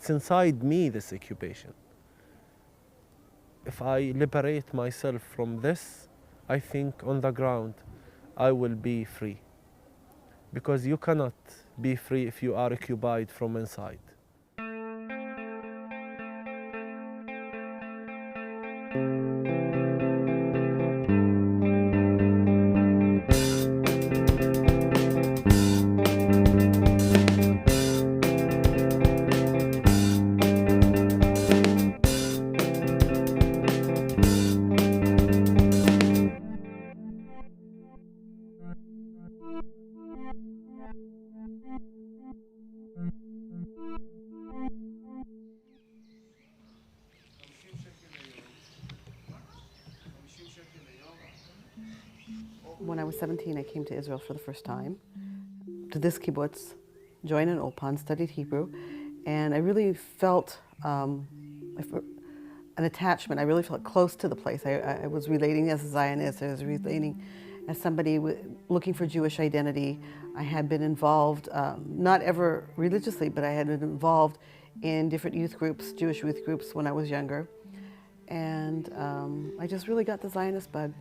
It's inside me, this occupation. If I liberate myself from this, I think on the ground I will be free. Because you cannot be free if you are occupied from inside. When I was 17, I came to Israel for the first time, to this kibbutz, joined an Ulpan, studied Hebrew, and I really felt an attachment. I really felt close to the place. I was relating as a Zionist, I was relating as somebody looking for Jewish identity. I had been involved, not ever religiously, but I had been involved in different youth groups, Jewish youth groups when I was younger. And I just really got the Zionist bug.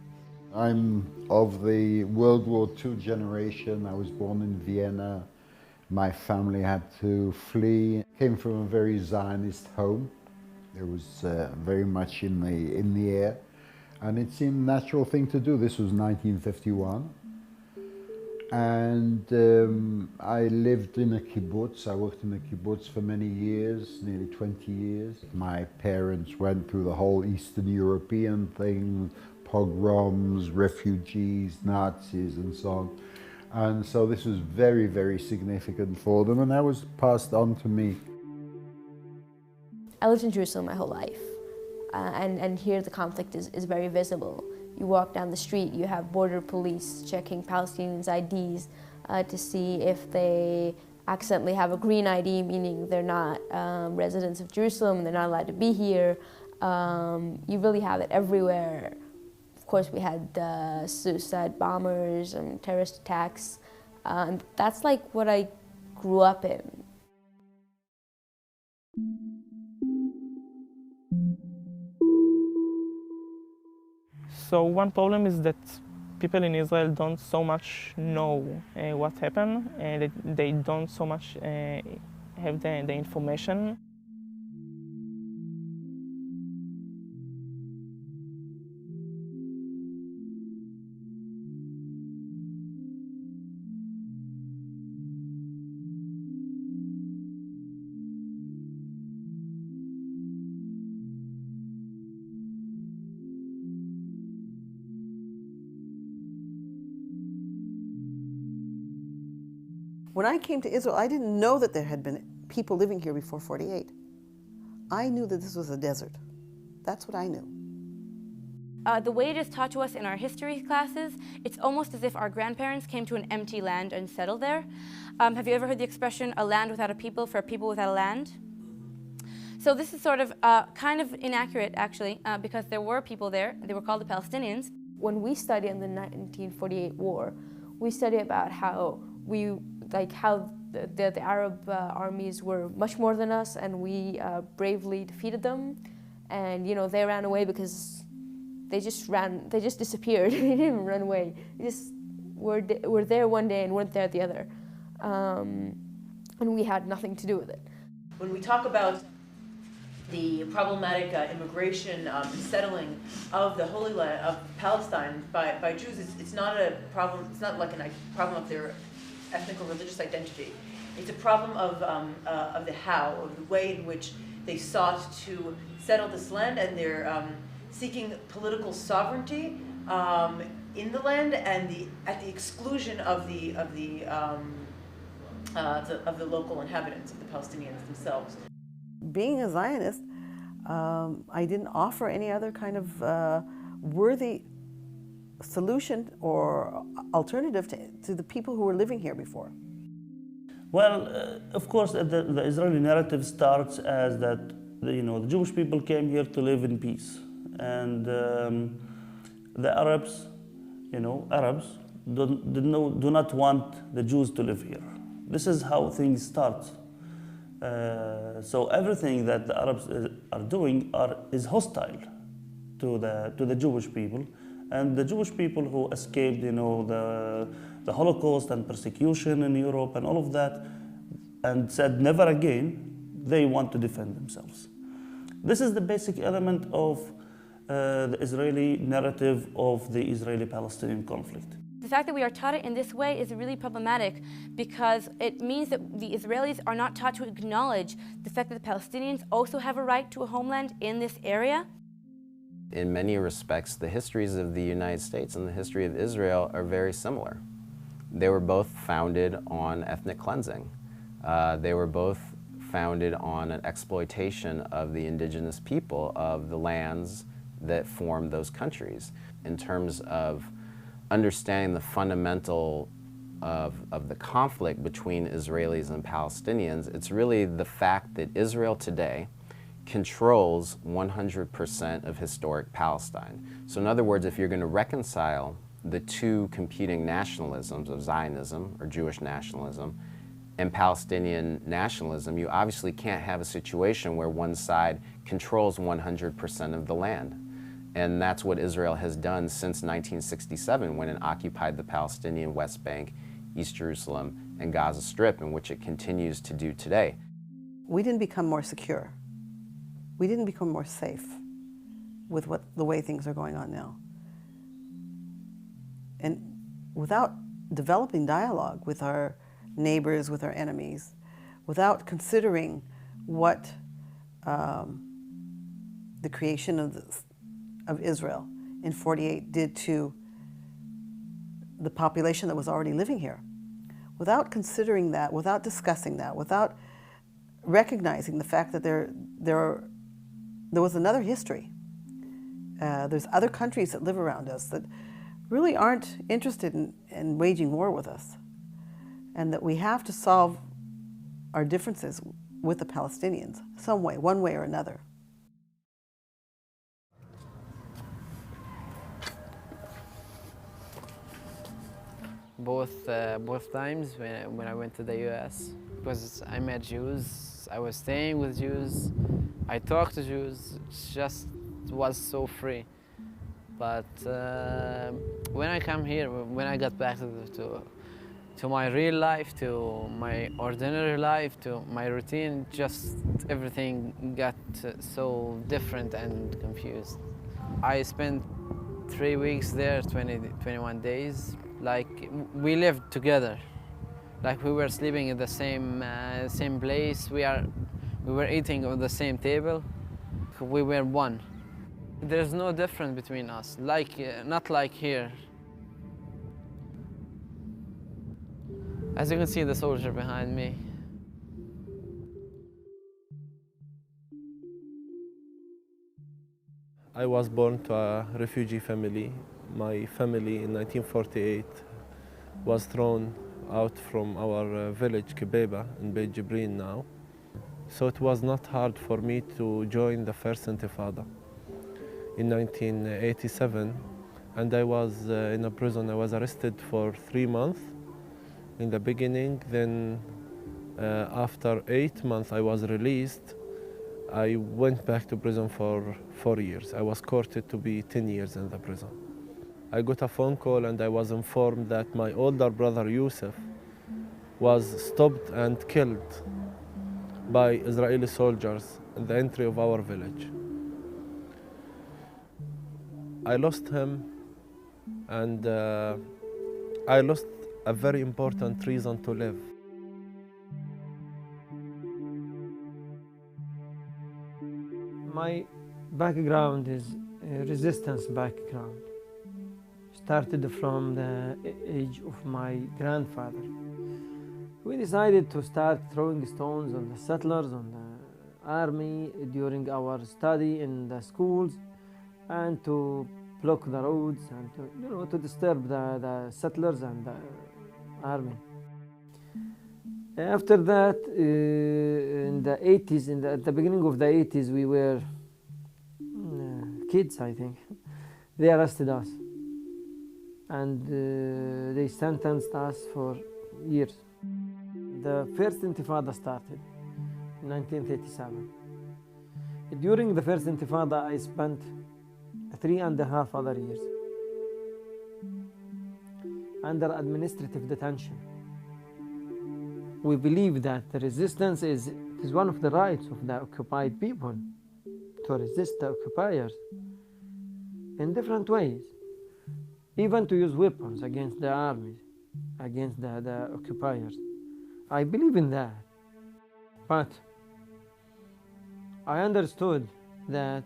I'm of the World War II generation. I was born in Vienna. My family had to flee. Came from a very Zionist home. It was very much in the air, and it seemed a natural thing to do. This was 1951, and I lived in a kibbutz. I worked in a kibbutz for many years, nearly 20 years. My parents went through the whole Eastern European thing, pogroms, refugees, Nazis, and so on. And so this was very, very significant for them, and that was passed on to me. I lived in Jerusalem my whole life, and here the conflict is very visible. You walk down the street, you have border police checking Palestinians' IDs to see if they accidentally have a green ID, meaning they're not residents of Jerusalem, they're not allowed to be here. You really have it everywhere. Of course, we had suicide bombers and terrorist attacks. And that's like what I grew up in. So one problem is that people in Israel don't so much know what happened, and they don't so much have the information. When I came to Israel, I didn't know that there had been people living here before '48. I knew that this was a desert. That's what I knew. The way it is taught to us in our history classes, it's almost as if our grandparents came to an empty land and settled there. Have you ever heard the expression, a land without a people for a people without a land? So this is sort of kind of inaccurate, actually, because there were people there. They were called the Palestinians. When we study in the 1948 war, we study about how the Arab armies were much more than us, and we bravely defeated them. And they ran away because they just disappeared. They didn't even run away. They just were there one day and weren't there the other. And we had nothing to do with it. When we talk about the problematic immigration and settling of the Holy Land of Palestine by Jews, it's not a problem. It's not like a problem of their ethnic or religious identity. It's a problem of the how, of the way in which they sought to settle this land, and they're seeking political sovereignty in the land, and at the exclusion of the local inhabitants, of the Palestinians themselves. Being a Zionist, I didn't offer any other kind of worthy solution or alternative to the people who were living here before. Well, of course, the Israeli narrative starts as that the Jewish people came here to live in peace, and the Arabs, do not want the Jews to live here. This is how things start. So everything that the Arabs are doing is hostile to the Jewish people, and the Jewish people who escaped, the Holocaust and persecution in Europe and all of that, and said never again. They want to defend themselves. This is the basic element of the Israeli narrative of the Israeli-Palestinian conflict. The fact that we are taught it in this way is really problematic because it means that the Israelis are not taught to acknowledge the fact that the Palestinians also have a right to a homeland in this area. In many respects, the histories of the United States and the history of Israel are very similar. They were both founded on ethnic cleansing. They were both founded on an exploitation of the indigenous people of the lands that formed those countries. In terms of understanding the fundamental of the conflict between Israelis and Palestinians, it's really the fact that Israel today controls 100% of historic Palestine. So in other words, if you're going to reconcile the two competing nationalisms of Zionism, or Jewish nationalism, and Palestinian nationalism, you obviously can't have a situation where one side controls 100% of the land. And that's what Israel has done since 1967 when it occupied the Palestinian West Bank, East Jerusalem, and Gaza Strip, in which it continues to do today. We didn't become more secure. We didn't become more safe with the way things are going on now. And without developing dialogue with our neighbors, with our enemies, without considering what the creation of Israel in 48 did to the population that was already living here. Without considering that, without discussing that, without recognizing the fact that there was another history. There's other countries that live around us that really aren't interested in waging war with us, and that we have to solve our differences with the Palestinians some way, one way or another. Both times when I went to the US, because I met Jews, I was staying with Jews, I talked to Jews, it just was so free. But when I come here, when I got back to my real life, to my ordinary life, to my routine, just everything got so different and confused. I spent 3 weeks there, 21 days. Like, we lived together. Like, we were sleeping in the same place. We were eating on the same table. We were one. There's no difference between us, not like here. As you can see, the soldier behind me. I was born to a refugee family. My family in 1948 was thrown out from our village, Kibeba, in Beit Jibrin now. So it was not hard for me to join the first Intifada in 1987. And I was in a prison. I was arrested for 3 months in the beginning. Then after 8 months, I was released. I went back to prison for 4 years. I was courted to be 10 years in the prison. I got a phone call and I was informed that my older brother Yusuf was stopped and killed by Israeli soldiers at the entry of our village. I lost him, and I lost a very important reason to live. My background is a resistance background. Started from the age of my grandfather. We decided to start throwing stones on the settlers, on the army during our study in the schools, and to block the roads and to disturb the settlers and the army. After that, in the 80s, at the beginning of the 80s, we were kids, I think. They arrested us. And they sentenced us for years. The first Intifada started 1937. During the first Intifada, I spent 3.5 other years under administrative detention. We believe that the resistance is one of the rights of the occupied people to resist the occupiers in different ways, even to use weapons against the armies, against the occupiers. I believe in that. But I understood that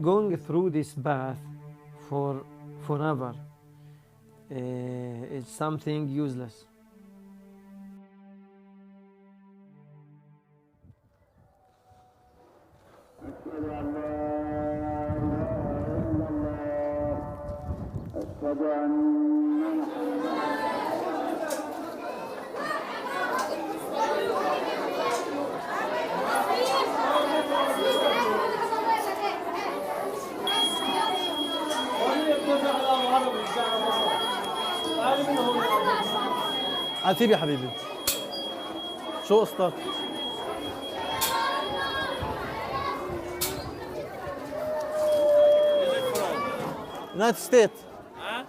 going through this path forever is something useless. عتيب يا حبيبي شو قصتك؟ United States.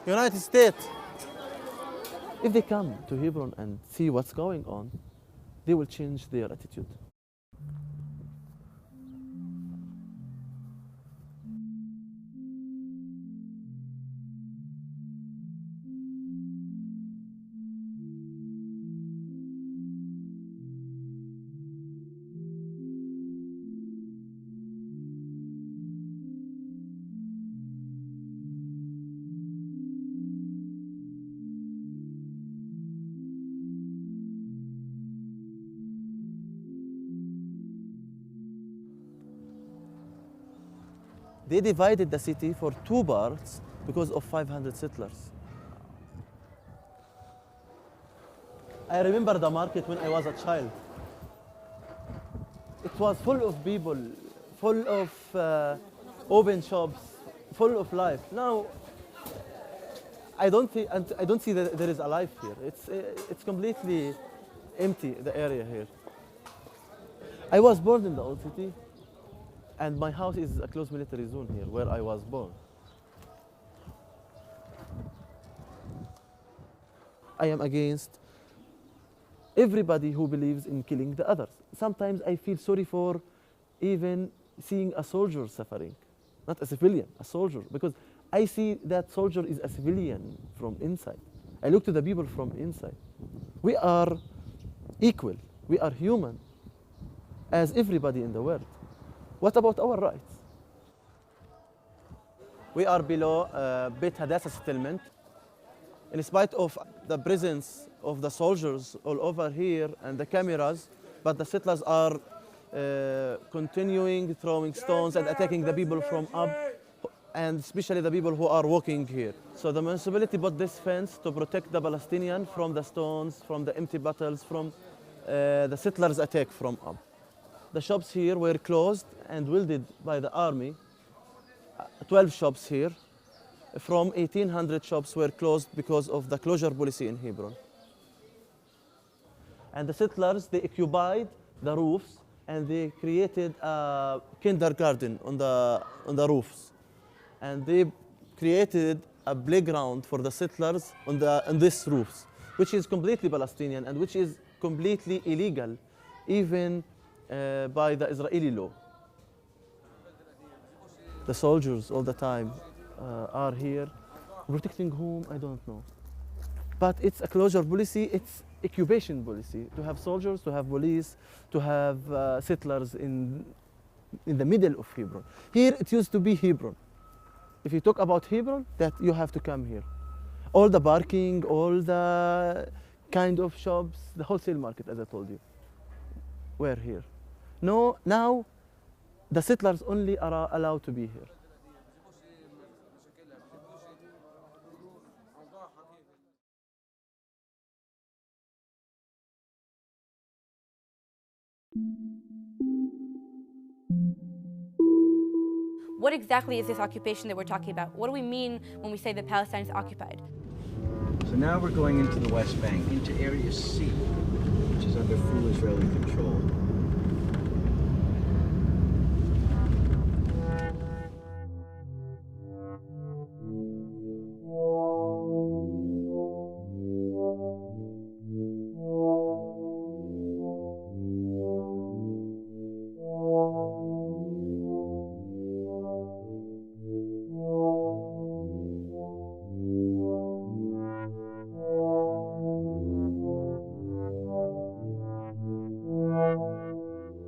United States. If they come to Hebron and see what's going on, they will change their attitude. They divided the city for 2 parts because of 500 settlers. I remember the market when I was a child. It was full of people, full of open shops, full of life. Now, I don't see that there is a life here. It's completely empty, the area here. I was born in the old city. And my house is a closed military zone here, where I was born. I am against everybody who believes in killing the others. Sometimes I feel sorry for even seeing a soldier suffering, not a civilian, a soldier, because I see that soldier is a civilian from inside. I look to the people from inside. We are equal, we are human, as everybody in the world. What about our rights? We are below Beit Hadassah settlement. In spite of the presence of the soldiers all over here and the cameras, but the settlers are continuing throwing stones and attacking the people from up, and especially the people who are walking here. So the municipality put this fence to protect the Palestinian from the stones, from the empty bottles, from the settlers' attack from up. The shops here were closed and welded by the army. 12 shops here from 1,800 shops were closed because of the closure policy in Hebron. And the settlers, they occupied the roofs and they created a kindergarten on the roofs. And they created a playground for the settlers on these roofs, which is completely Palestinian and which is completely illegal, even by the Israeli law. The soldiers all the time are here, protecting whom, I don't know. But it's a closure policy, it's occupation policy, to have soldiers, to have police, to have settlers in the middle of Hebron. Here it used to be Hebron. If you talk about Hebron, that you have to come here. All the parking, all the kind of shops, the wholesale market, as I told you, were here. No, now the settlers only are allowed to be here. What exactly is this occupation that we're talking about? What do we mean when we say that Palestine is occupied? So now we're going into the West Bank, into Area C, which is under full Israeli control.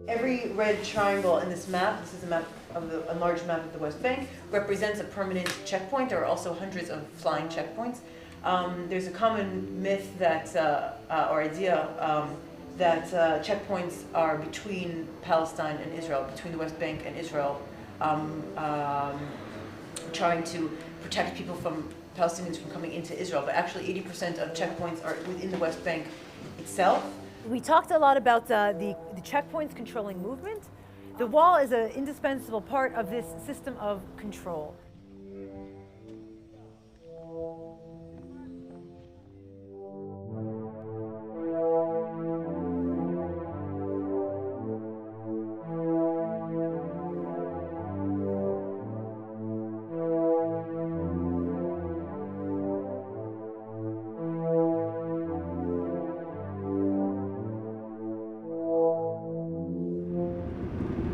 Every red triangle in this map, this is a map of a large map of the West Bank, represents a permanent checkpoint. There are also hundreds of flying checkpoints. There's a common myth that, or idea, that checkpoints are between Palestine and Israel, between the West Bank and Israel, trying to protect people from Palestinians from coming into Israel. But actually 80% of checkpoints are within the West Bank itself. We talked a lot about the checkpoints controlling movement. The wall is an indispensable part of this system of control.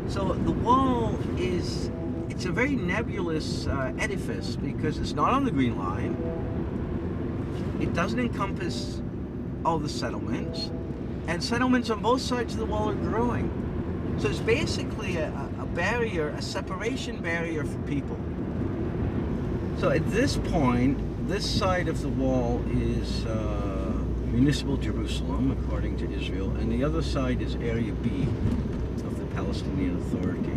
So the wall it's a very nebulous edifice because it's not on the Green Line. It doesn't encompass all the settlements, and settlements on both sides of the wall are growing. So it's basically a barrier, a separation barrier for people. So at this point, this side of the wall is municipal Jerusalem, according to Israel, and the other side is Area B of the Palestinian Authority.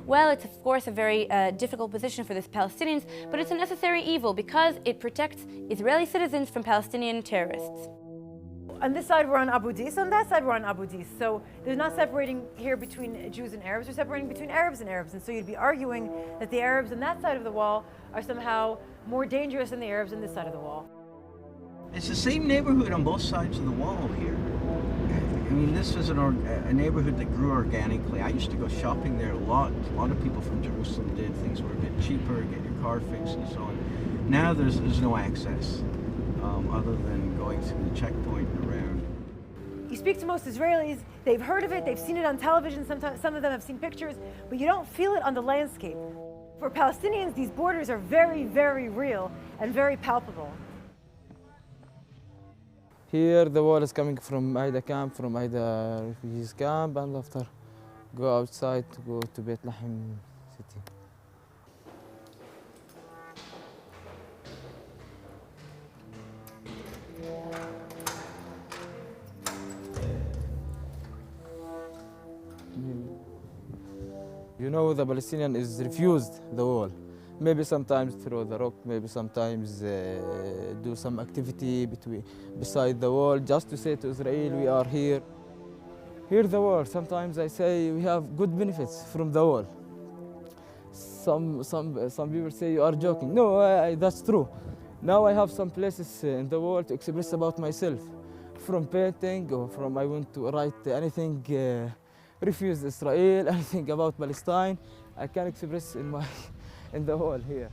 Well, it's of course a very difficult position for the Palestinians, but it's a necessary evil because it protects Israeli citizens from Palestinian terrorists. On this side, we're on Abu Dis. On that side, we're on Abu Dis. So they're not separating here between Jews and Arabs. They're separating between Arabs and Arabs. And so you'd be arguing that the Arabs on that side of the wall are somehow more dangerous than the Arabs on this side of the wall. It's the same neighborhood on both sides of the wall here. I mean, this is a neighborhood that grew organically. I used to go shopping there a lot. A lot of people from Jerusalem did. Things were a bit cheaper, get your car fixed and so on. Now there's no access other than going through the checkpoint and around. You speak to most Israelis, they've heard of it, they've seen it on television, sometimes some of them have seen pictures, but you don't feel it on the landscape. For Palestinians, these borders are very, very real and very palpable. Here the wall is coming from Aida camp, from Aida refugees camp, and after go outside to go to Beit Lahem city. You know, the Palestinian is refused the wall. Maybe sometimes throw the rock, maybe sometimes do some activity beside the wall, just to say to Israel, we are here. Here the wall, sometimes I say we have good benefits from the wall. Some people say you are joking. No, that's true. Now I have some places in the wall to express about myself. From painting or from I want to write anything, refuse Israel, anything about Palestine, I can express in the wall here.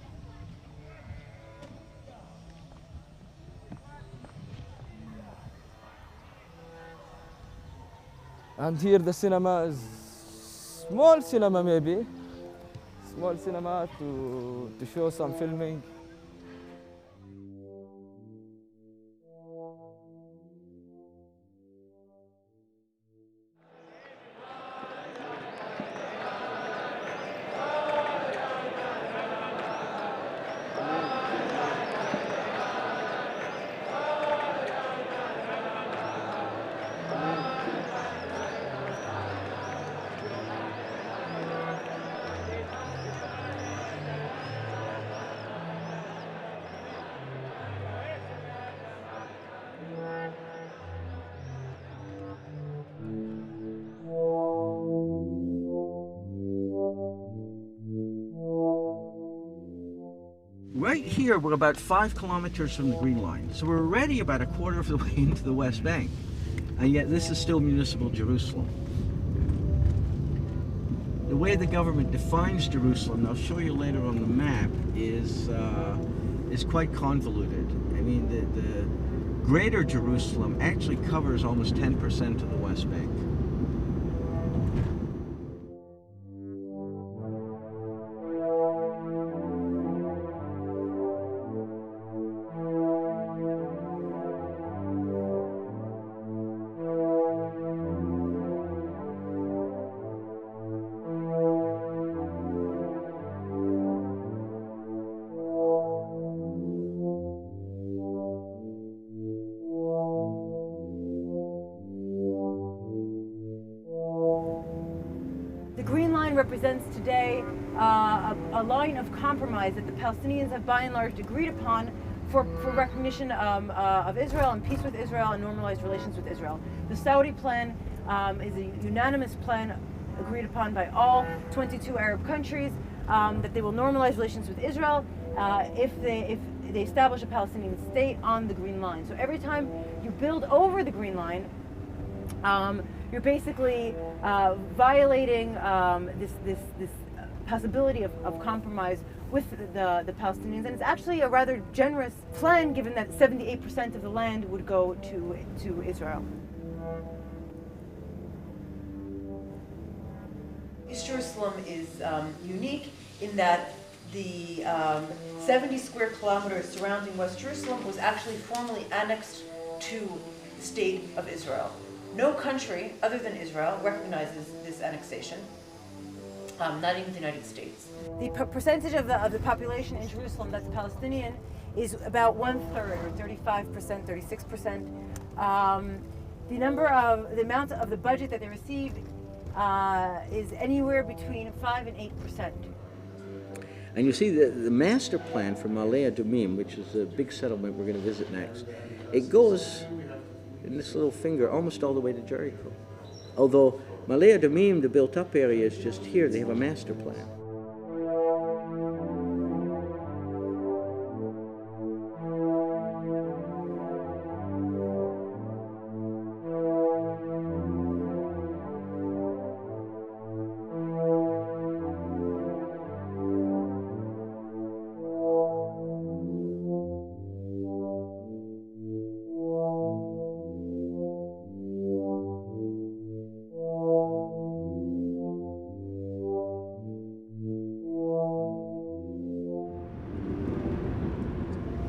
And here the cinema is small cinema maybe, small cinema to show some filming. right here, we're about 5 kilometers from the Green Line. So we're already about a quarter of the way into the West Bank. And yet this is still municipal Jerusalem. The way the government defines Jerusalem, and I'll show you later on the map, is quite convoluted. I mean, the greater Jerusalem actually covers almost 10% of the West Bank. Represents today a line of compromise that the Palestinians have by and large agreed upon for recognition of Israel and peace with Israel and normalized relations with Israel. The Saudi plan is a unanimous plan agreed upon by all 22 Arab countries that they will normalize relations with Israel if they establish a Palestinian state on the Green Line. So every time you build over the Green Line, you're basically violating this possibility of compromise with the Palestinians, and it's actually a rather generous plan given that 78% of the land would go to Israel. East Jerusalem is unique in that the 70 square kilometers surrounding West Jerusalem was actually formally annexed to the state of Israel. No country other than Israel recognizes this annexation, not even the United States. The percentage of the population in Jerusalem that's Palestinian is about 1/3, or 35%, 36%. The amount of the budget that they receive is anywhere between 5 and 8%. And you see the master plan for Ma'ale Adumim, which is a big settlement we're going to visit next, it goes in this little finger almost all the way to Jericho. Although Ma'ale Adumim, the built-up area, is just here. They have a master plan.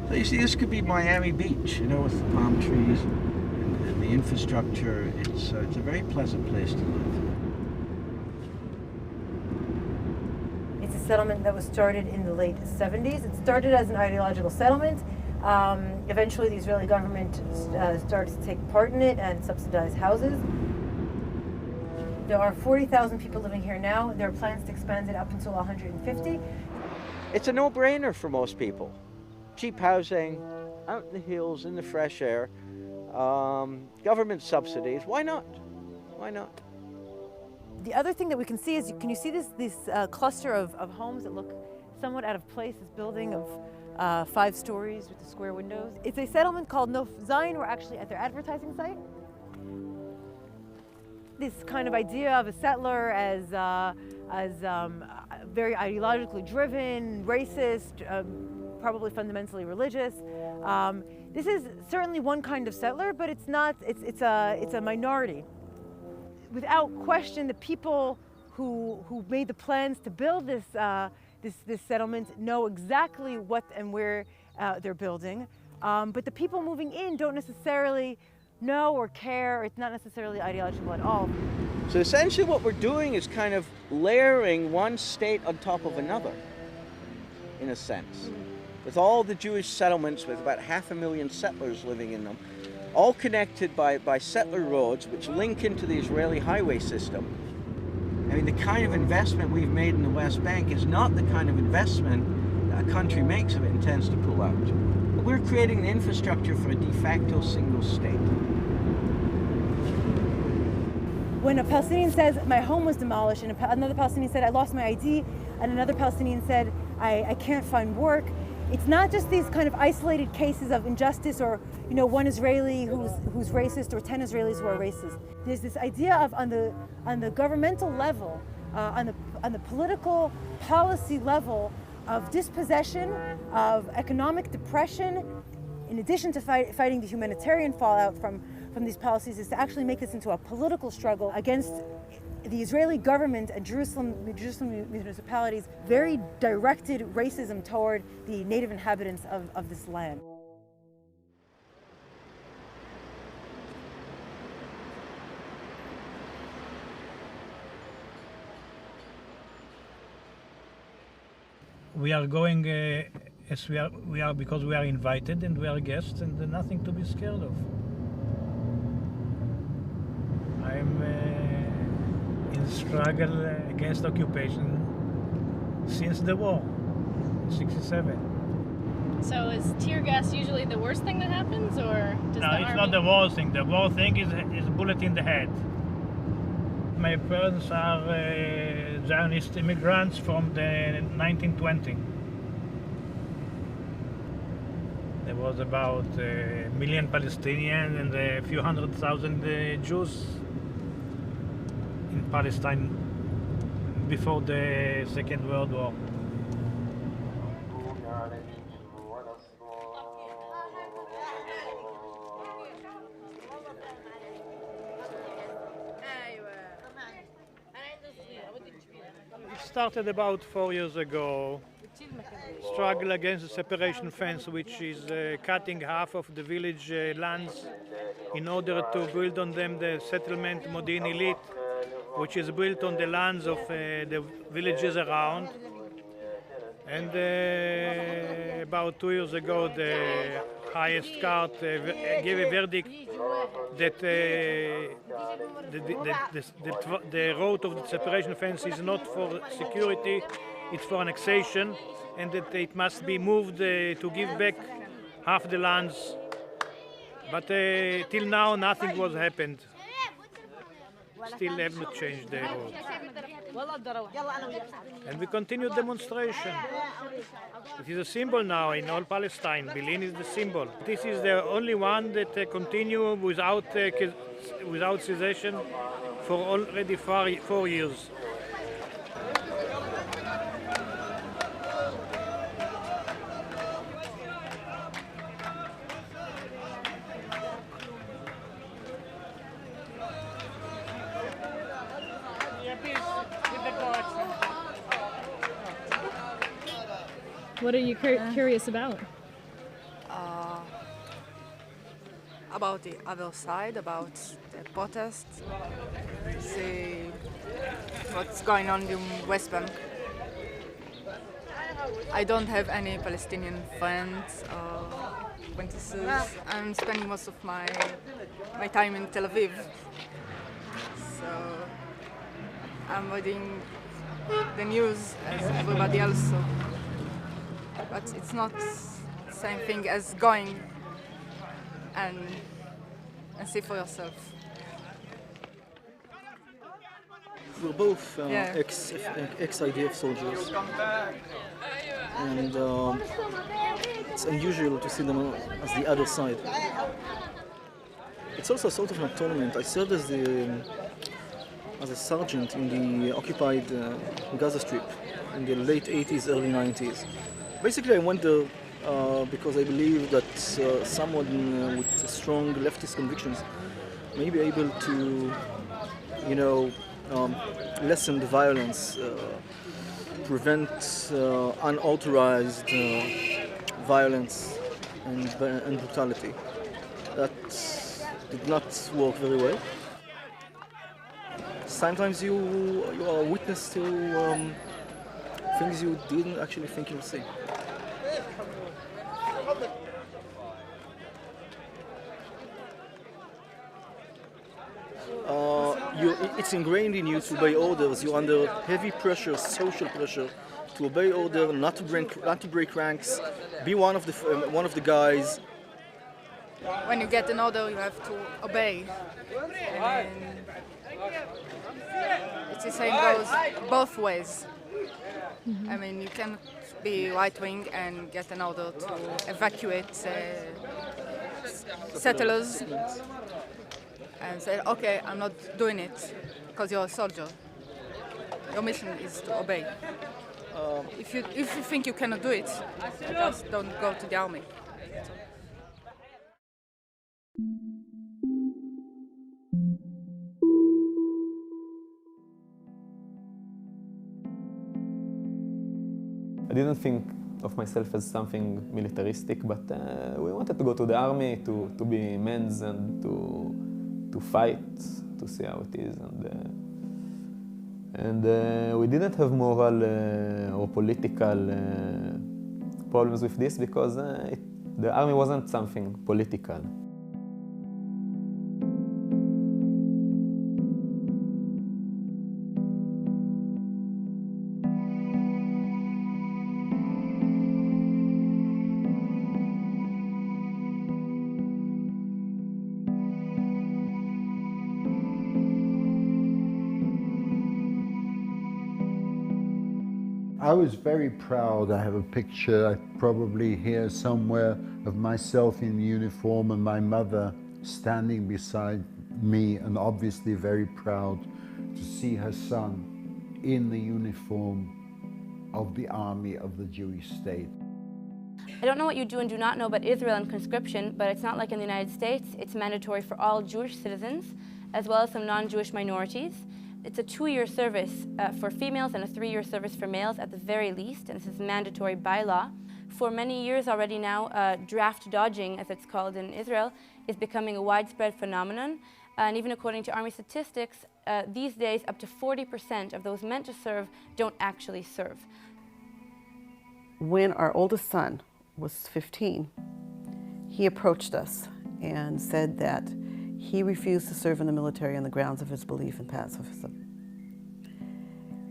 So you see, this could be Miami Beach, you know, with the palm trees and the infrastructure. It's a very pleasant place to live. It's a settlement that was started in the late 70s. It started as an ideological settlement. Eventually, the Israeli government started to take part in it and subsidize houses. There are 40,000 people living here now. There are plans to expand it up until 150. It's a no-brainer for most people. Cheap housing, out in the hills, in the fresh air, government subsidies. Why not? Why not? The other thing that we can see is, can you see this cluster of homes that look somewhat out of place? This building of 5 stories with the square windows. It's a settlement called Nof Zion. We're actually at their advertising site. This kind of idea of a settler as very ideologically driven, racist, probably fundamentally religious. This is certainly one kind of settler, but it's not. It's a minority. Without question, the people who made the plans to build this settlement know exactly what and where they're building, but the people moving in don't necessarily know or care. It's not necessarily ideological at all. So essentially what we're doing is kind of layering one state on top of another, in a sense. With all the Jewish settlements with about 500,000 settlers living in them, all connected by settler roads which link into the Israeli highway system. I mean, the kind of investment we've made in the West Bank is not the kind of investment that a country makes if it intends to pull out. But we're creating the infrastructure for a de facto single state. When a Palestinian says, my home was demolished, and another Palestinian said, I lost my ID, and another Palestinian said, I can't find work, it's not just these kind of isolated cases of injustice or, you know, one Israeli who's racist or 10 Israelis who are racist. There's this idea of on the governmental level, on the political policy level of dispossession, of economic depression, in addition to fighting the humanitarian fallout from these policies, is to actually make this into a political struggle against the Israeli government and Jerusalem municipalities' very directed racism toward the native inhabitants of this land. We are going as we are because we are invited and we are guests, and nothing to be scared of. I'm in struggle against occupation since the war, 1967. So is tear gas usually the worst thing that happens, or does no, it's not the worst thing. The worst thing is a bullet in the head. My parents are Zionist immigrants from the 1920. There was about 1 million Palestinians and a few 100,000 Jews in Palestine before the Second World War. It started about 4 years ago. Struggle against the separation fence, which is cutting half of the village lands in order to build on them the settlement Modi'in Illit, which is built on the lands of the villages around. And about 2 years ago, the highest court gave a verdict that the road of the separation fence is not for security, it's for annexation, and that it must be moved to give back half the lands. But till now, nothing was happened. Still have not changed the road. And we continue demonstration. It is a symbol now in all Palestine. Bil'in is the symbol. This is the only one that continue without cessation for already 4 years. What are you curious about? About the other side, about the protests, see what's going on in West Bank. I don't have any Palestinian friends or acquaintances. I'm spending most of my time in Tel Aviv. So I'm reading the news as everybody else. So. But it's not the same thing as going and see for yourself. We're both ex-IDF soldiers, and it's unusual to see them as the other side. It's also sort of an atonement. I served as a sergeant in the occupied Gaza Strip in the late 80s, early 90s. Basically, I went there because I believe that someone with strong leftist convictions may be able to, lessen the violence, prevent unauthorized violence and brutality. That did not work very well. Sometimes you are a witness to things you didn't actually think you'll see. It's ingrained in you to obey orders. You're under heavy pressure, social pressure, to obey order, not to break ranks, be one of the guys. When you get an order, you have to obey. And it's the same goes both ways. I mean, you cannot be right-wing and get an order to evacuate settlers and say, okay, I'm not doing it because you're a soldier. Your mission is to obey. If you think you cannot do it, just don't go to the army. I didn't think of myself as something militaristic, but we wanted to go to the army, to be men and to fight, to see how it is. And we didn't have moral or political problems with this because the army wasn't something political. I was very proud. I have a picture probably here somewhere of myself in uniform and my mother standing beside me, and obviously very proud to see her son in the uniform of the army of the Jewish state. I don't know what you do and do not know about Israel and conscription, but it's not like in the United States. It's mandatory for all Jewish citizens, as well as some non-Jewish minorities. It's a 2-year service for females and a 3-year service for males at the very least, and this is mandatory by law. For many years already now, draft dodging, as it's called in Israel, is becoming a widespread phenomenon. And even according to Army statistics, these days up to 40% of those meant to serve don't actually serve. When our oldest son was 15, he approached us and said that he refused to serve in the military on the grounds of his belief in pacifism.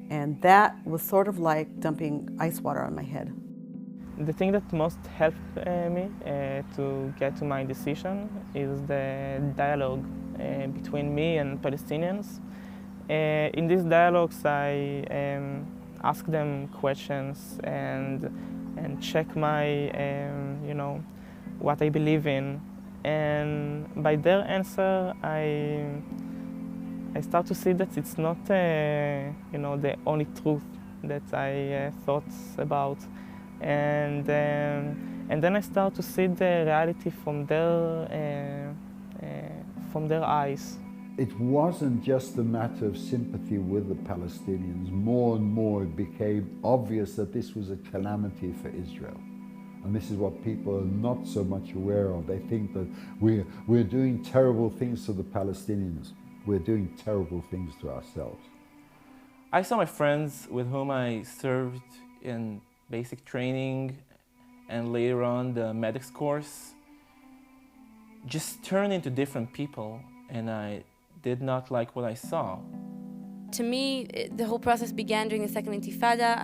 And that was sort of like dumping ice water on my head. The thing that most helped me to get to my decision is the dialogue between me and Palestinians. In these dialogues, I ask them questions and check my, what I believe in. And by their answer, I start to see that it's not, the only truth that I thought about, and then I start to see the reality from their eyes. It wasn't just a matter of sympathy with the Palestinians. More and more it became obvious that this was a calamity for Israel. And this is what people are not so much aware of. They think that we're doing terrible things to the Palestinians. We're doing terrible things to ourselves. I saw my friends with whom I served in basic training and later on the medics course just turn into different people, and I did not like what I saw. To me, the whole process began during the Second Intifada.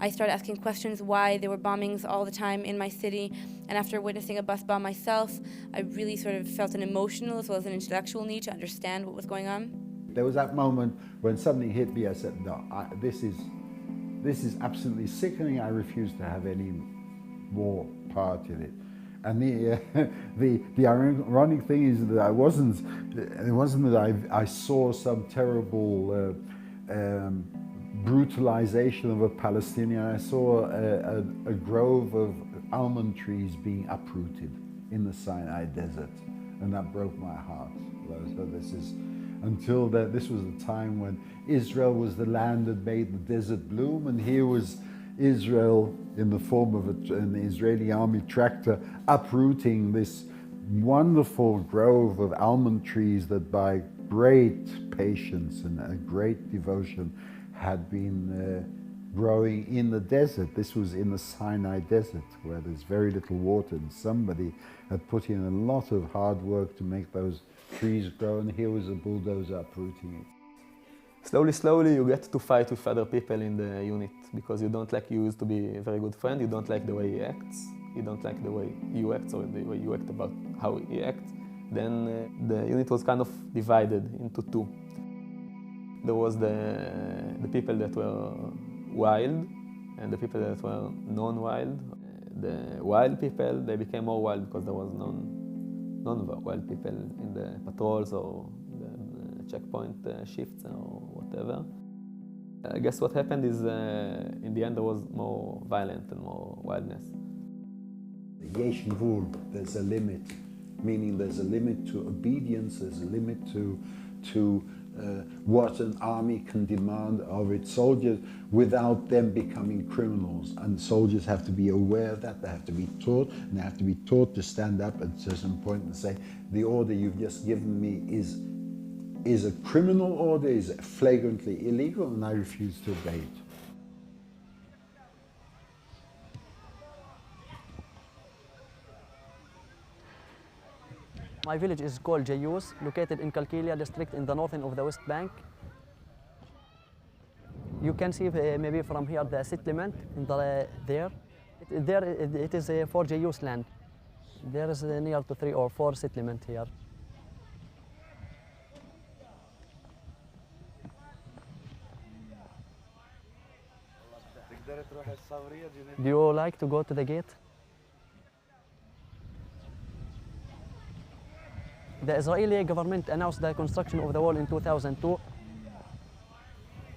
I started asking questions why there were bombings all the time in my city, and after witnessing a bus bomb myself, I really sort of felt an emotional as well as an intellectual need to understand what was going on. There was that moment when something hit me. I said, no, this is absolutely sickening. I refuse to have any more part in it. And the ironic thing is that it wasn't that I saw some terrible brutalization of a Palestinian. I saw a grove of almond trees being uprooted in the Sinai desert, and that broke my heart. So this was the time when Israel was the land that made the desert bloom, and here was Israel in the form of an Israeli army tractor uprooting this wonderful grove of almond trees that by great patience and a great devotion had been growing in the desert. This was in the Sinai desert where there's very little water, and somebody had put in a lot of hard work to make those trees grow, and here was a bulldozer uprooting it. Slowly you get to fight with other people in the unit because you don't like Jayyous to be a very good friend, you don't like the way he acts, you don't like the way you act or the way you act about how he acts. Then the unit was kind of divided into two. There was the people that were wild, and the people that were non-wild, the wild people, they became more wild because there was non-wild people in the patrols or the checkpoint shifts or whatever. I guess what happened is, in the end, there was more violence and more wildness. Yesh Gvul, there's a limit, meaning there's a limit to obedience, there's a limit to what an army can demand of its soldiers without them becoming criminals. And soldiers have to be aware of that, they have to be taught, and they have to be taught to stand up at a certain point and say, the order you've just given me is a criminal order, is flagrantly illegal, and I refuse to obey it. My village is called Jayyous, located in Kalkilia district in the northern of the West Bank. You can see maybe from here the settlement in there. It is for Jayyous land. There is near to 3 or 4 settlements here. Do you like to go to the gate? The Israeli government announced the construction of the wall in 2002.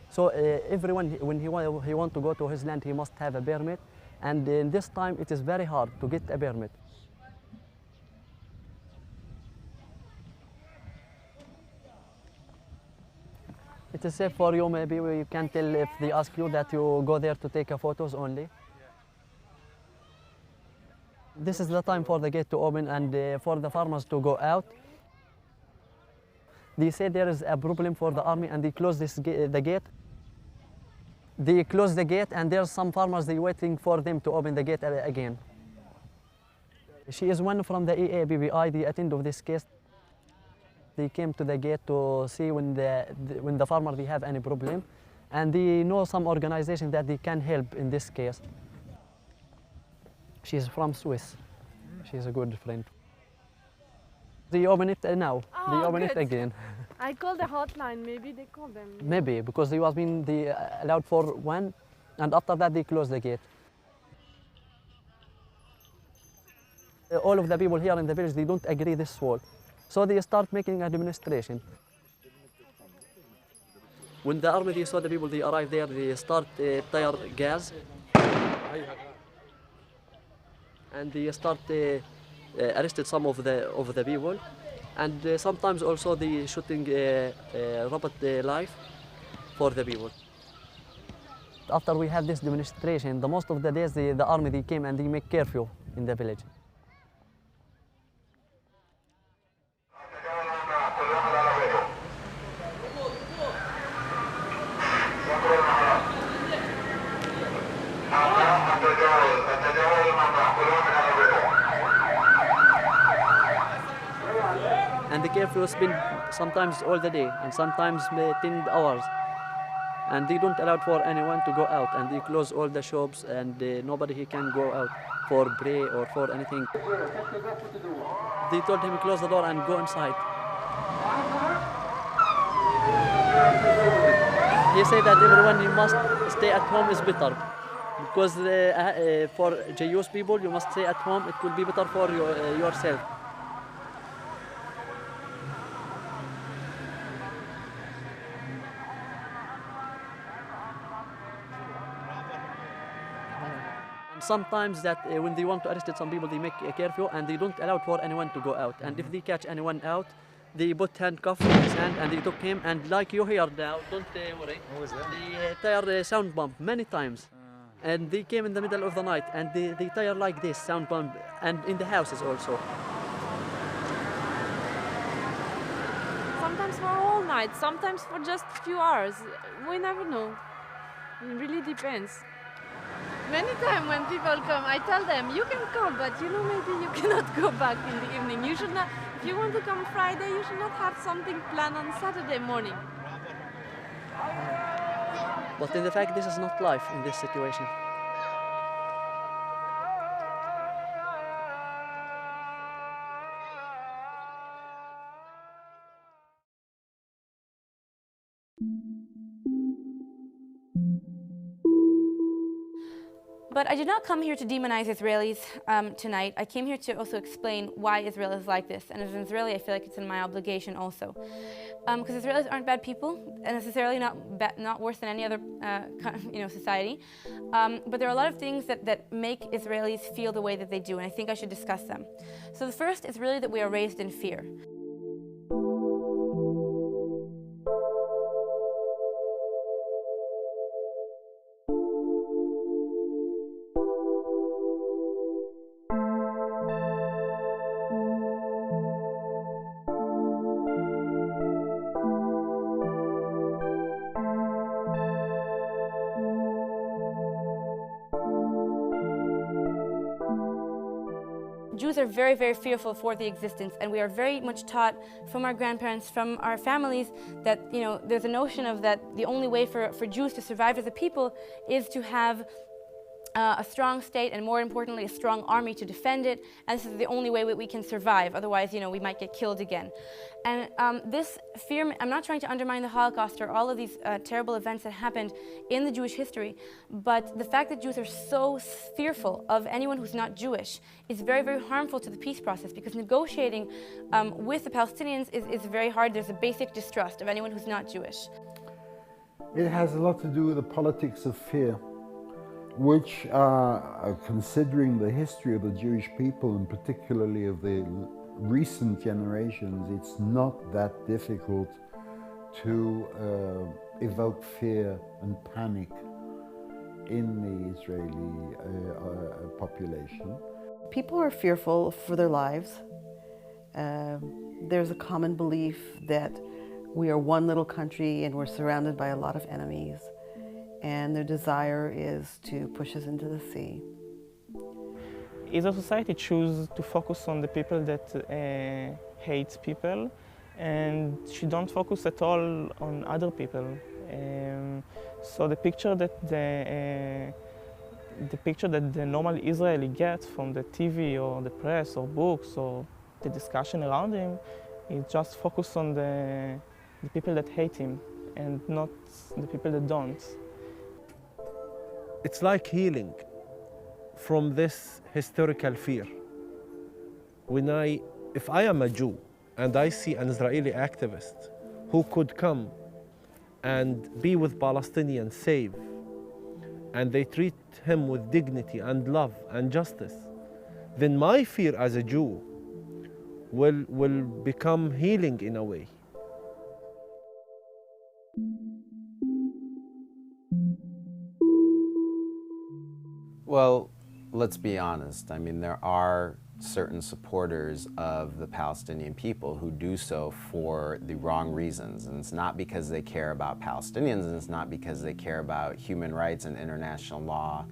So everyone, when he wants to go to his land, he must have a permit. And in this time, it is very hard to get a permit. It is safe for you, maybe you can tell if they ask you that you go there to take photos only. This is the time for the gate to open and for the farmers to go out. They say there is a problem for the army and they close the gate. They close the gate and there's some farmers, they waiting for them to open the gate again. She is one from the EABBI, the attend of this case. They came to the gate to see when the farmer they have any problem, and they know some organization that they can help in this case. She's from Swiss. She's a good friend. They open it now. Oh, they open good. it again. I called the hotline. Maybe they called them. Maybe because they was being allowed for one, and after that they closed the gate. All of the people here in the village, they don't agree this wall, so they start making a demonstration. When the army they saw the people, they arrived there. They start tear gas, and they start. Arrested some of the people, and sometimes also they shooting robot life for the people. After we had this demonstration, the most of the days the army they came and they make curfew in the village. And the curfew has been sometimes all the day and sometimes 10 hours. And they don't allow for anyone to go out, and they close all the shops, and nobody can go out for pray or for anything. They told him to close the door and go inside. He said that everyone he must stay at home is better, because for Jayyous people you must stay at home. It will be better for yourself. Sometimes that when they want to arrest some people, they make a curfew and they don't allow for anyone to go out. And if they catch anyone out, they put handcuffs in his hand and they took him. And like you hear now, don't worry. What was that? They tire sound bump many times. And they came in the middle of the night and they tire like this, sound bump, and in the houses also. Sometimes for a whole night, sometimes for just a few hours. We never know. It really depends. Many times when people come, I tell them, you can come, but you know, maybe you cannot go back in the evening. You should not, if you want to come Friday, you should not have something planned on Saturday morning. But in fact, this is not life in this situation. But I did not come here to demonize Israelis tonight. I came here to also explain why Israel is like this. And as an Israeli, I feel like it's in my obligation also. Because Israelis aren't bad people, and necessarily not worse than any other society. But there are a lot of things that make Israelis feel the way that they do, and I think I should discuss them. So the first is really that we are raised in fear. Jews are very, very fearful for the existence, and we are very much taught from our grandparents, from our families, that there's a notion of that the only way for Jews to survive as a people is to have a strong state, and more importantly, a strong army to defend it. And this is the only way we can survive. Otherwise, we might get killed again. And this fear, I'm not trying to undermine the Holocaust or all of these terrible events that happened in the Jewish history, but the fact that Jews are so fearful of anyone who's not Jewish is very, very harmful to the peace process, because negotiating with the Palestinians is very hard. There's a basic distrust of anyone who's not Jewish. It has a lot to do with the politics of fear, which, considering the history of the Jewish people, and particularly of the recent generations, it's not that difficult to evoke fear and panic in the Israeli population. People are fearful for their lives. There's a common belief that we are one little country and we're surrounded by a lot of enemies, and their desire is to push us into the sea. Israel society chooses to focus on the people that hate people, and she don't focus at all on other people. So the picture that the normal Israeli gets from the TV or the press or books or the discussion around him is just focus on the people that hate him and not the people that don't. It's like healing from this historical fear. If I am a Jew and I see an Israeli activist who could come and be with Palestinians safe, and they treat him with dignity and love and justice, then my fear as a Jew will become healing in a way. Well, let's be honest. I mean, there are certain supporters of the Palestinian people who do so for the wrong reasons. And it's not because they care about Palestinians, and it's not because they care about human rights and international law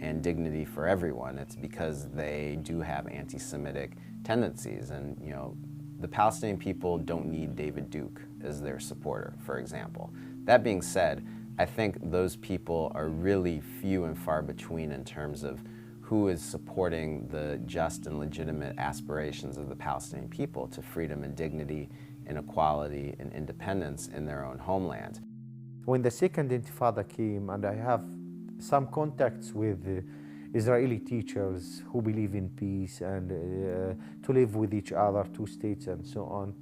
and dignity for everyone. It's because they do have anti-Semitic tendencies. And, the Palestinian people don't need David Duke as their supporter, for example. That being said, I think those people are really few and far between in terms of who is supporting the just and legitimate aspirations of the Palestinian people to freedom and dignity and equality and independence in their own homeland. When the second Intifada came, and I have some contacts with Israeli teachers who believe in peace and to live with each other, two states and so on.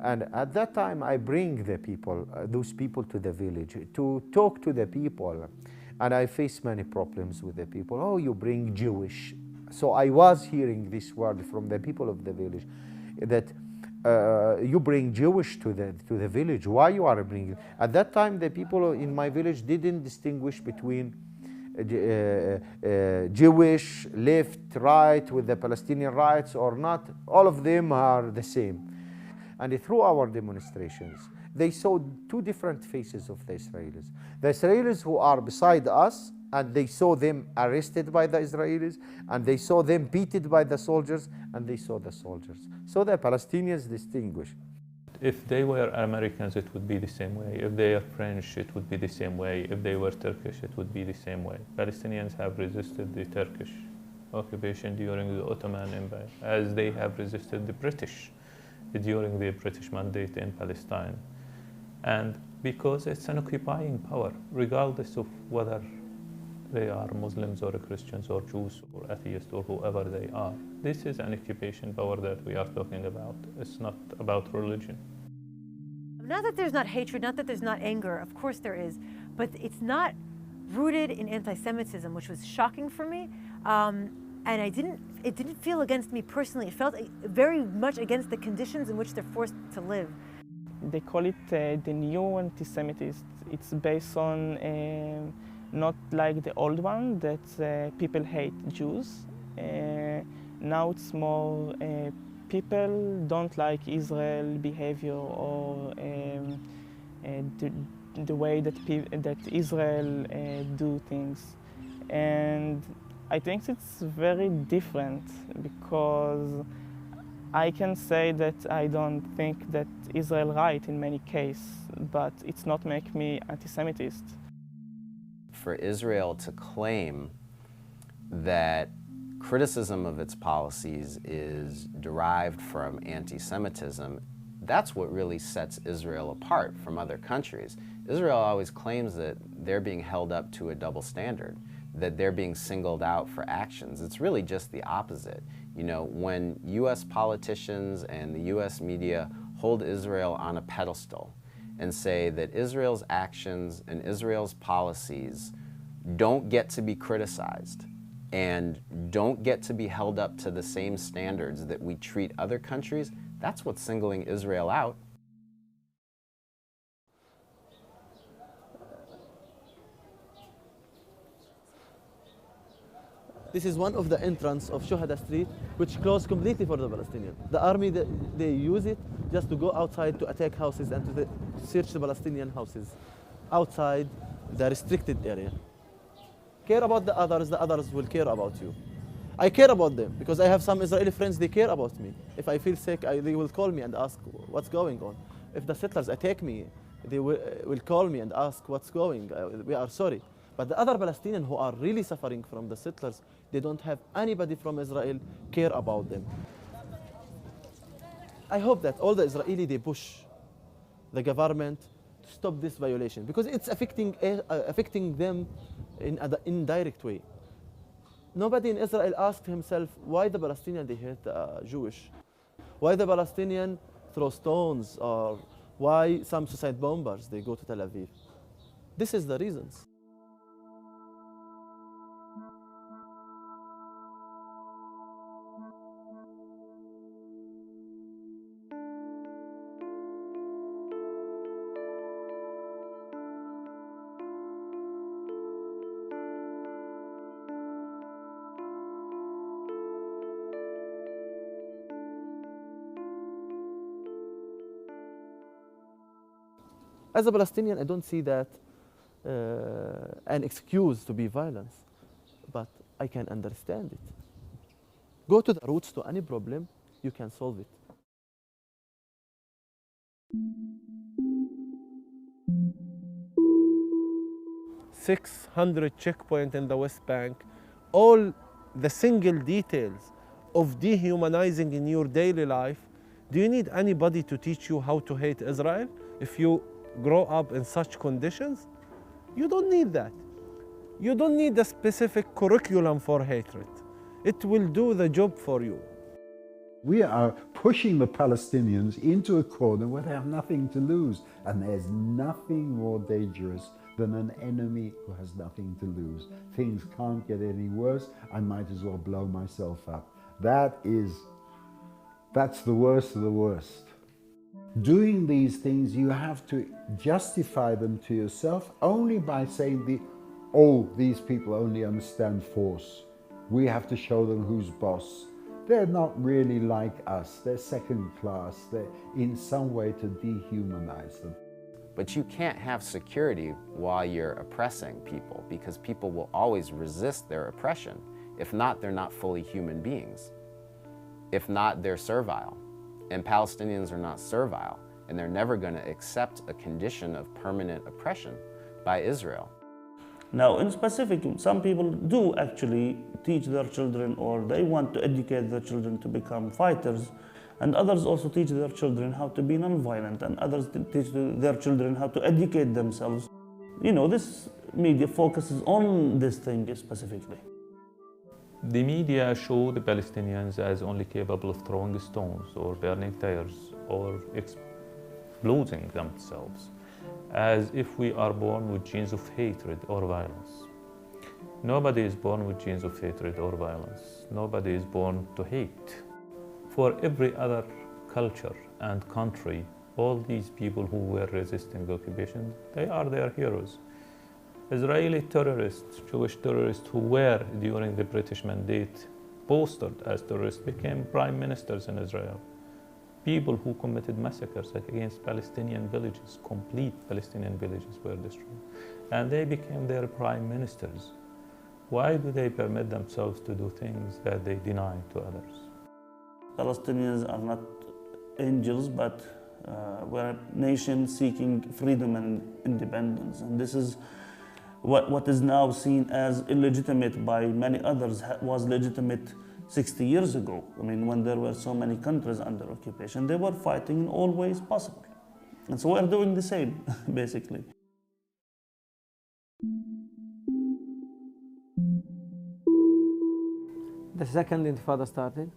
And at that time, I bring the people, those people to the village to talk to the people. And I face many problems with the people. Oh, you bring Jewish. So I was hearing this word from the people of the village, that you bring Jewish to the village. Why you are bringing? At that time, the people in my village didn't distinguish between Jewish, left, right, with the Palestinian rights or not. All of them are the same. And through our demonstrations, they saw two different faces of the Israelis. The Israelis who are beside us, and they saw them arrested by the Israelis, and they saw them beaten by the soldiers, and they saw the soldiers. So the Palestinians distinguish. If they were Americans, it would be the same way. If they are French, it would be the same way. If they were Turkish, it would be the same way. Palestinians have resisted the Turkish occupation during the Ottoman Empire, as they have resisted the British during the British mandate in Palestine. And because it's an occupying power, regardless of whether they are Muslims or Christians or Jews or atheists or whoever they are. This is an occupation power that we are talking about. It's not about religion. Not that there's not hatred, not that there's not anger, of course there is, but it's not rooted in anti-Semitism, which was shocking for me. And it didn't feel against me personally. It felt very much against the conditions in which they're forced to live. They call it the new anti-Semitism. It's based on not like the old one that people hate Jews. Now it's more people don't like Israel behavior or the way that Israel do things. And I think it's very different because I can say that I don't think that Israel right in many cases, but it's not make me anti-Semitist. For Israel to claim that criticism of its policies is derived from anti-Semitism, that's what really sets Israel apart from other countries. Israel always claims that they're being held up to a double standard, that they're being singled out for actions. It's really just the opposite. You know, when US politicians and the US media hold Israel on a pedestal and say that Israel's actions and Israel's policies don't get to be criticized and don't get to be held up to the same standards that we treat other countries, that's what's singling Israel out. This is one of the entrance of Shuhada Street, which closed completely for the Palestinian. The army, they use it just to go outside to attack houses and to search the Palestinian houses outside the restricted area. Care about the others will care about you. I care about them because I have some Israeli friends, they care about me. If I feel sick, they will call me and ask what's going on. If the settlers attack me, they will call me and ask what's going, we are sorry. But the other Palestinians who are really suffering from the settlers, they don't have anybody from Israel care about them. I hope that all the Israelis, they push the government to stop this violation because it's affecting them in an indirect way. Nobody in Israel asked himself why the Palestinians, they hate the Jewish, why the Palestinians throw stones, or why some suicide bombers, they go to Tel Aviv. This is the reasons. As a Palestinian, I don't see that an excuse to be violent, but I can understand it. Go to the roots to any problem, you can solve it. $600 checkpoints in the West Bank, all the single details of dehumanizing in your daily life. Do you need anybody to teach you how to hate Israel? If you grow up in such conditions, you don't need that. You don't need a specific curriculum for hatred. It will do the job for you. We are pushing the Palestinians into a corner where they have nothing to lose. And there's nothing more dangerous than an enemy who has nothing to lose. Things can't get any worse. I might as well blow myself up. That's the worst of the worst. Doing these things, you have to justify them to yourself only by saying, these people only understand force. We have to show them who's boss. They're not really like us. They're second class. They're in some way to dehumanize them. But you can't have security while you're oppressing people, because people will always resist their oppression. If not, they're not fully human beings. If not, they're servile. And Palestinians are not servile, and they're never going to accept a condition of permanent oppression by Israel. Now, in specific, some people do actually teach their children, or they want to educate their children to become fighters, and others also teach their children how to be nonviolent, and others teach their children how to educate themselves. You know, this media focuses on this thing specifically. The media show the Palestinians as only capable of throwing stones or burning tires or exploding themselves, as if we are born with genes of hatred or violence. Nobody is born with genes of hatred or violence. Nobody is born to hate. For every other culture and country, all these people who were resisting the occupation, they are their heroes. Israeli terrorists, Jewish terrorists who were, during the British mandate, posted as terrorists became prime ministers in Israel. People who committed massacres against Palestinian villages, complete Palestinian villages were destroyed, and they became their prime ministers. Why do they permit themselves to do things that they deny to others? Palestinians are not angels, but we're a nation seeking freedom and independence. And this is what is now seen as illegitimate by many others was legitimate 60 years ago. I mean, when there were so many countries under occupation, they were fighting in all ways possible. And so we're doing the same, basically. The second Intifada started.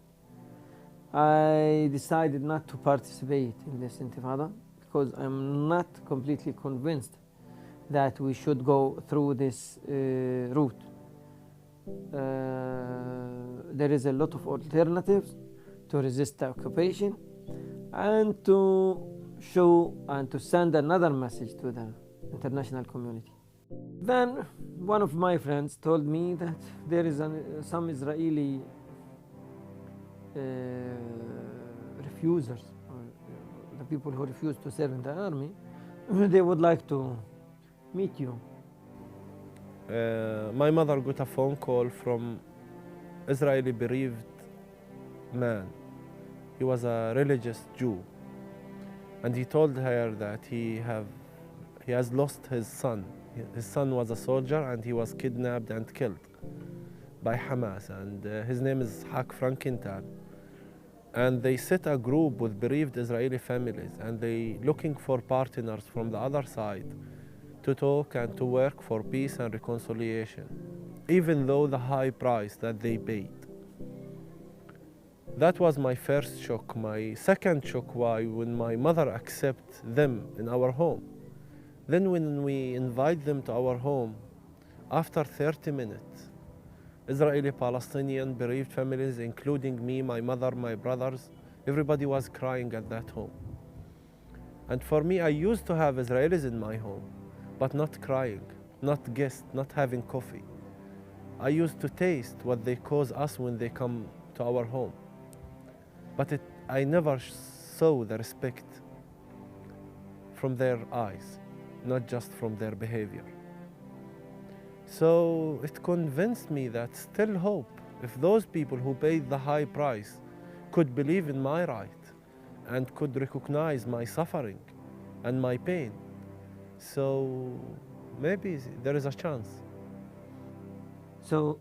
I decided not to participate in this Intifada because I'm not completely convinced that we should go through this route. There is a lot of alternatives to resist the occupation and to show and to send another message to the international community. Then one of my friends told me that there is some Israeli refusers, or the people who refuse to serve in the army, they would like to meet you. My mother got a phone call from Israeli bereaved man. He was a religious Jew, and he told her that he has lost his son. His son was a soldier and he was kidnapped and killed by Hamas, and his name is Hak Frankenthal. And they set a group with bereaved Israeli families, and they looking for partners from the other side to talk and to work for peace and reconciliation, even though the high price that they paid. That was my first shock. My second shock was when my mother accepted them in our home. Then when we invite them to our home, after 30 minutes, Israeli Palestinian bereaved families, including me, my mother, my brothers, everybody was crying at that home. And for me, I used to have Israelis in my home, but not crying, not guests, not having coffee. I used to taste what they cause us when they come to our home. But I never saw the respect from their eyes, not just from their behavior. So it convinced me that still hope, if those people who paid the high price could believe in my right and could recognize my suffering and my pain, so maybe there is a chance. So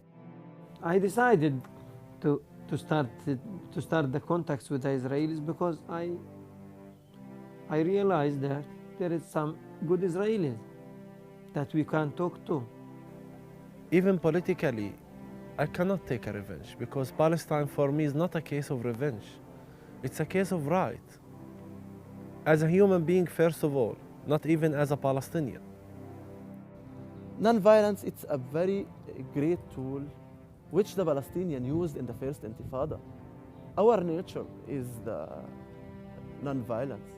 I decided to start the contacts with the Israelis because I realized that there is some good Israelis that we can talk to. Even politically, I cannot take a revenge, because Palestine for me is not a case of revenge. It's a case of right. As a human being, first of all, not even as a Palestinian. Nonviolence, it's a very great tool which the Palestinians used in the first Intifada. Our nature is the nonviolence.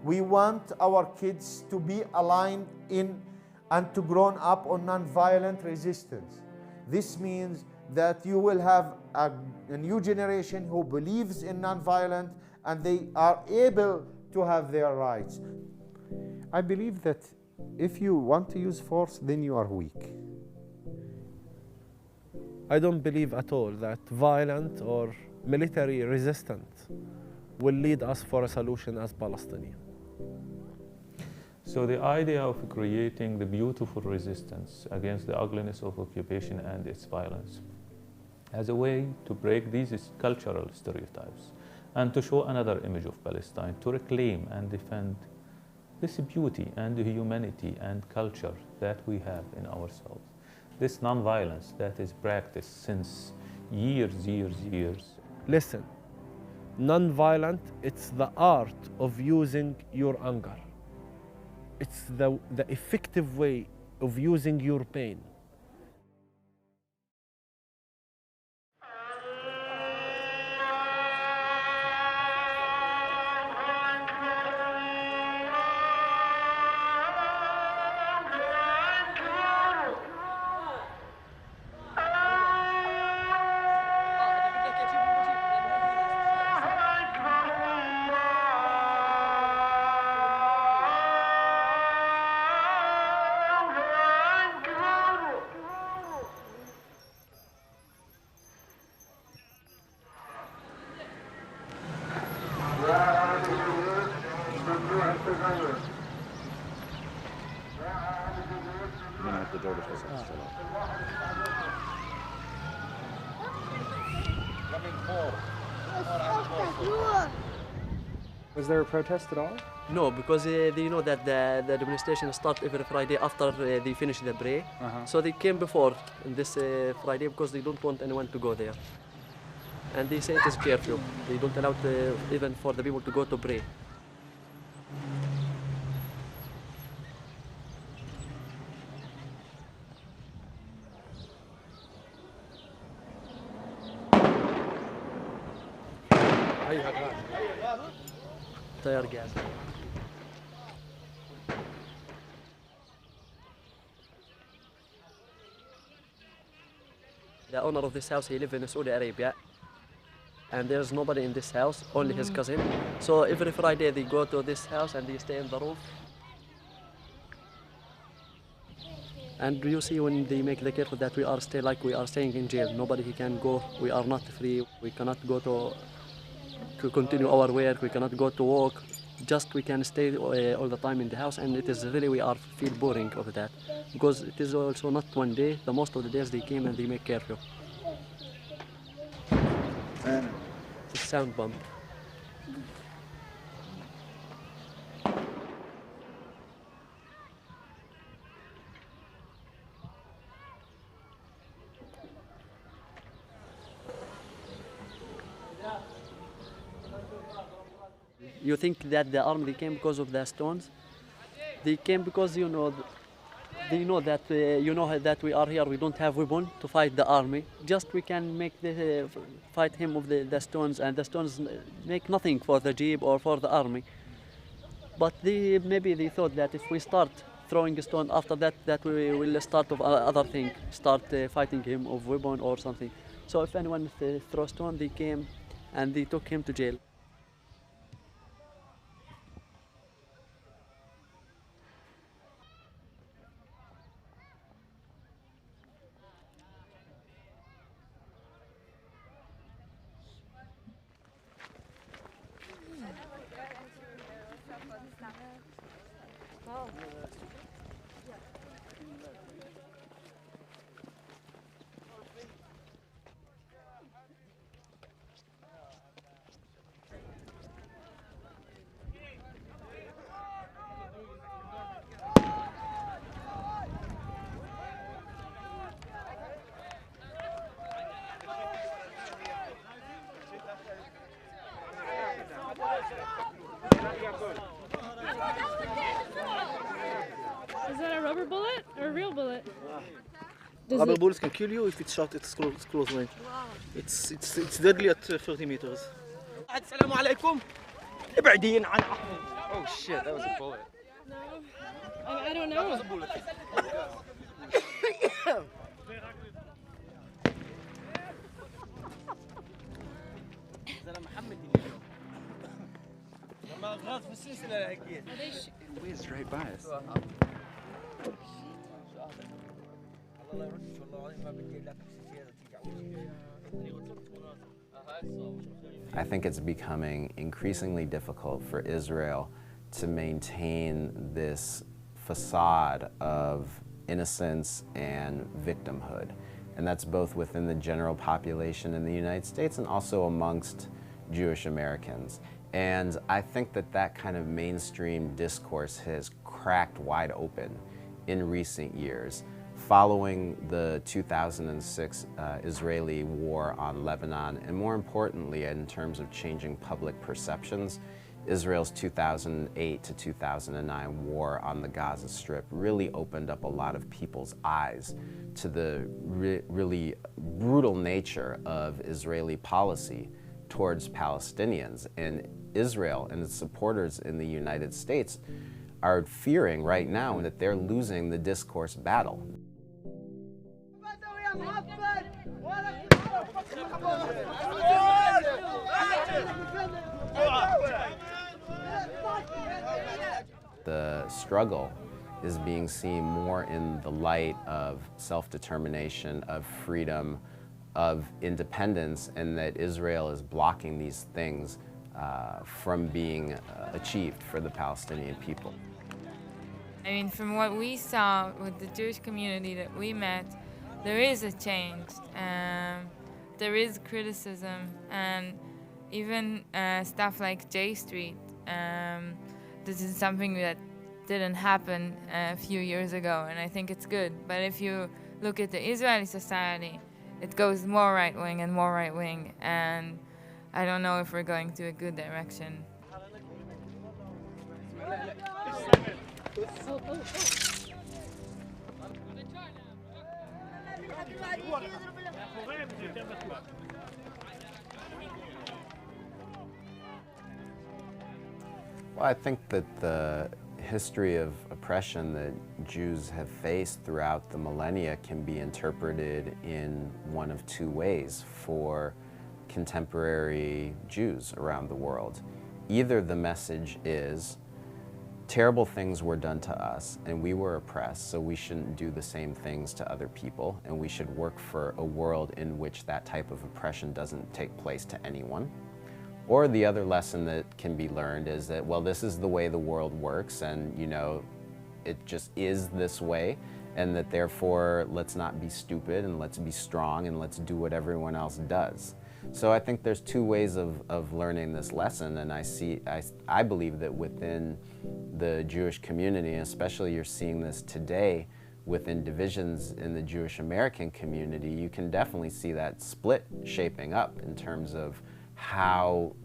We want our kids to be aligned in and to grow up on nonviolent resistance. This means that you will have a new generation who believes in nonviolence and they are able to have their rights. I believe that if you want to use force, then you are weak. I don't believe at all that violent or military resistance will lead us for a solution as Palestinians. So the idea of creating the beautiful resistance against the ugliness of occupation and its violence as a way to break these cultural stereotypes and to show another image of Palestine, to reclaim and defend this beauty and humanity and culture that we have in ourselves. This nonviolence that is practiced since years. Listen, nonviolent, it's the art of using your anger. It's the effective way of using your pain. Was there a protest at all? No, because they know that the demonstration starts every Friday after they finish the prayer. So they came before this Friday because they don't want anyone to go there. And they say it is curfew. They don't allow even for the people to go to pray. Tire gas. The owner of this house, he lives in Saudi Arabia, and there's nobody in this house, only his cousin. So every Friday they go to this house and they stay in the roof. And you see when they make the curfew that we are stay like we are staying in jail. Nobody can go. We are not free. We cannot go to continue our work. We cannot go to work. Just we can stay all the time in the house, and it is really we are feel boring of that because it is also not one day. The most of the days they came and they make curfew. It's a sound bomb. You think that the army came because of the stones? They came because they know that that we are here. We don't have weapon to fight the army. Just we can make the fight him with the stones, and the stones make nothing for the jeep or for the army. But maybe they thought that if we start throwing a stone after that we will start of other thing, start fighting him of weapon or something. So if anyone throw stone, they came and they took him to jail. Is that a rubber bullet or a real bullet? Rubber bullets can kill you if it's shot at close range. It's deadly at 30 meters. Assalamu alaikum. ابعدين عن Oh shit, that was a bullet. No. I don't know. That was a bullet. Whizzed right by us. I think it's becoming increasingly difficult for Israel to maintain this facade of innocence and victimhood. And that's both within the general population in the United States and also amongst Jewish Americans. And I think that that kind of mainstream discourse has cracked wide open in recent years. Following the 2006 Israeli war on Lebanon, and more importantly, in terms of changing public perceptions, Israel's 2008 to 2009 war on the Gaza Strip really opened up a lot of people's eyes to the really brutal nature of Israeli policy towards Palestinians. And Israel and its supporters in the United States are fearing right now that they're losing the discourse battle. The struggle is being seen more in the light of self-determination, of freedom, of independence, and that Israel is blocking these things from being achieved for the Palestinian people. I mean, from what we saw with the Jewish community that we met, there is a change. There is criticism, and even stuff like J Street. This is something that didn't happen a few years ago, and I think it's good. But if you look at the Israeli society, it goes more right-wing and more right-wing, and I don't know if we're going to a good direction. Well, I think that the history of oppression that Jews have faced throughout the millennia can be interpreted in one of two ways for contemporary Jews around the world. Either the message is, terrible things were done to us and we were oppressed, so we shouldn't do the same things to other people, and we should work for a world in which that type of oppression doesn't take place to anyone. Or the other lesson that can be learned is that, well, this is the way the world works, and you know, it just is this way, and that therefore let's not be stupid and let's be strong and let's do what everyone else does. So I think there's two ways of learning this lesson, and I believe that within the Jewish community, especially you're seeing this today within divisions in the Jewish American community, you can definitely see that split shaping up in terms of how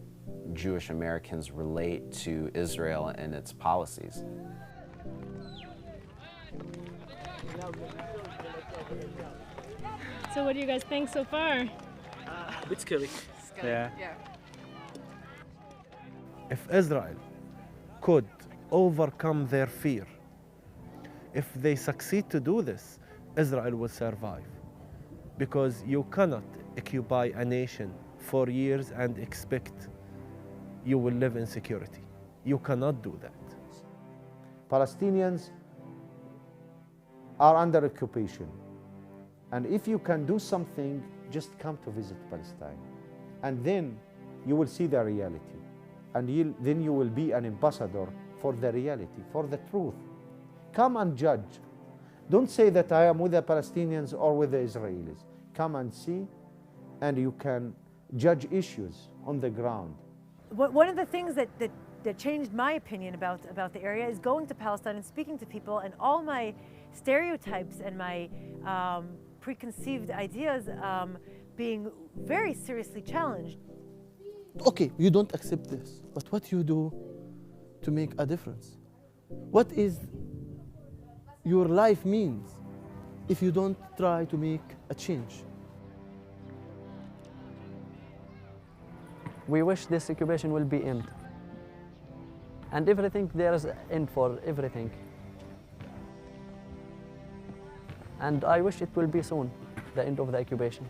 Jewish Americans relate to Israel and its policies. So what do you guys think so far? A bit scary. Yeah. If Israel could overcome their fear, if they succeed to do this, Israel will survive. Because you cannot occupy a nation for years and expect you will live in security. You cannot do that. Palestinians are under occupation. And if you can do something, just come to visit Palestine. And then you will see the reality. And then you will be an ambassador for the reality, for the truth. Come and judge. Don't say that I am with the Palestinians or with the Israelis. Come and see, and you can judge issues on the ground. One of the things that changed my opinion about the area is going to Palestine and speaking to people, and all my stereotypes and my preconceived ideas being very seriously challenged. Okay, you don't accept this, but what you do to make a difference? What is your life means if you don't try to make a change? We wish this occupation will be end. And everything, there is an end for everything. And I wish it will be soon, the end of the occupation.